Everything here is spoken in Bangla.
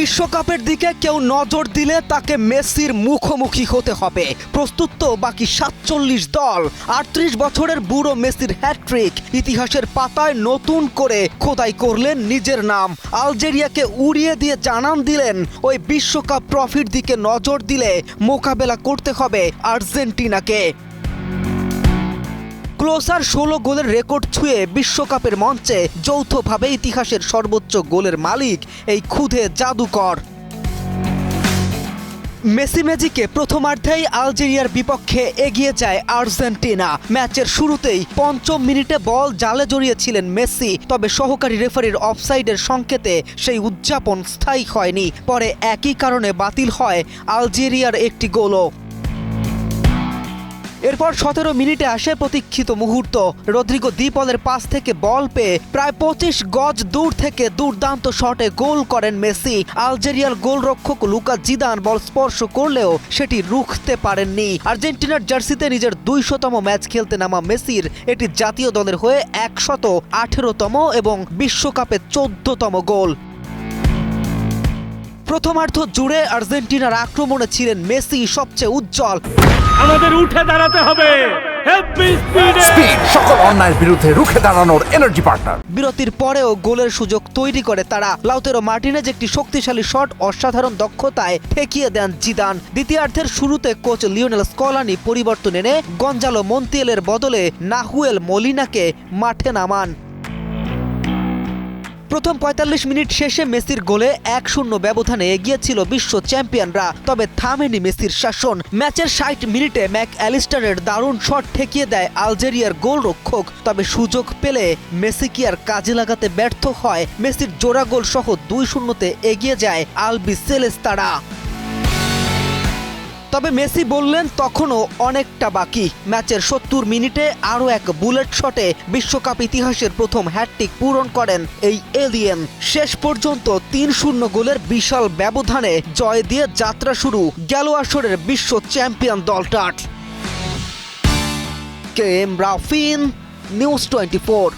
বিশ্বকাপের দিকে কেউ নজর দিলে তাকে মেসির মুখোমুখি হতে হবে। প্রস্তুত তো বাকি ৪৭ দল। ৩৮ বছরের বুড়ো মেসির হ্যাটট্রিক ইতিহাসের পাতায় নতুন করে খোদাই করলেন নিজের নাম। আলজেরিয়াকে উড়িয়ে দিয়ে জানান দিলেন ওই বিশ্বকাপ ট্রফির দিকে নজর দিলে মোকাবেলা করতে হবে আর্জেন্টিনাকে। ক্লোসার ১৬ গোলের রেকর্ড ছুঁয়ে বিশ্বকাপের মঞ্চে যৌথভাবে ইতিহাসের সর্বোচ্চ গোলের মালিক এই ক্ষুধে জাদুকর। মেসি ম্যাজিকে প্রথমার্ধেই আলজেরিয়ার বিপক্ষে এগিয়ে যায় আর্জেন্টিনা। ম্যাচের শুরুতেই ৫ম মিনিটে বল জালে জড়িয়েছিলেন মেসি, তবে সহকারী রেফারির অফসাইডের সংকেতে সেই উদযাপন স্থায়ী হয়নি। পরে একই কারণে বাতিল হয় আলজেরিয়ার একটি গোলও। এরপর ১৭ মিনিটে আসে প্রতীক্ষিত মুহূর্ত। রদ্রিগো দি পলের পাস থেকে বল পেয়ে প্রায় ২৫ গজ দূর থেকে দুর্দান্ত শটে গোল করেন মেসি। আলজেরিয়ার গোলরক্ষক লুকা জিদান বল স্পর্শ করলেও সেটি রুখতে পারেননি। আর্জেন্টিনার জার্সিতে নিজের ২০০তম ম্যাচ খেলতে নামা মেসির এটি জাতীয় দলের হয়ে ১১৮তম এবং বিশ্বকাপে ১৪তম গোল। প্রথমার্ধ জুড়ে আর্জেন্টিনার আক্রমণে ছিলেন মেসি সবচেয়ে উজ্জ্বল। আমাদের উঠে দাঁড়াতে হবে, স্পিড সকল অন্যায়ের বিরুদ্ধে রুখে দাঁড়ানোর এনার্জি পার্টনার। বিরতির পরেও গোলের সুযোগ তৈরি করে তারা। লাউতেরো মার্টিনেজ একটি শক্তিশালী শট অসাধারণ দক্ষতায় ঠেকিয়ে দেন জিদান। দ্বিতীয়ার্ধের শুরুতে কোচ লিওনেল স্কলানি পরিবর্তন এনে গঞ্জালো মন্তিয়েলের বদলে নাহুয়েল মলিনাকে মাঠে নামান। প্রথম ৪৫ মিনিট শেষে মেসির গোলে ১-০ ব্যবধানে এগিয়েছিল বিশ্ব চ্যাম্পিয়নরা, তবে থামেনি মেসির শাসন। ম্যাচের ৬০ মিনিটে ম্যাক অ্যালিস্টারের দারুণ শট ঠেকিয়ে দেয় আলজেরিয়ার গোলরক্ষক, তবে সুযোগ পেলে মেসি কি আর কাজে লাগাতে ব্যর্থ হয়। মেসির জোড়া গোল সহ ২-০-তে এগিয়ে যায় আলবি সেলেস্তারা। তবে মেসি বললেন তখনও অনেকটা বাকি। ম্যাচের ৭০ মিনিটে আরও এক বুলেট শটে বিশ্বকাপ ইতিহাসের প্রথম হ্যাটট্রিক পূরণ করেন এই এলিয়েন। শেষ পর্যন্ত ৩-০ গোলের বিশাল ব্যবধানে জয় দিয়ে যাত্রা শুরু গেল আসরের বিশ্ব চ্যাম্পিয়ন দলটার। K M Rafin, news 24।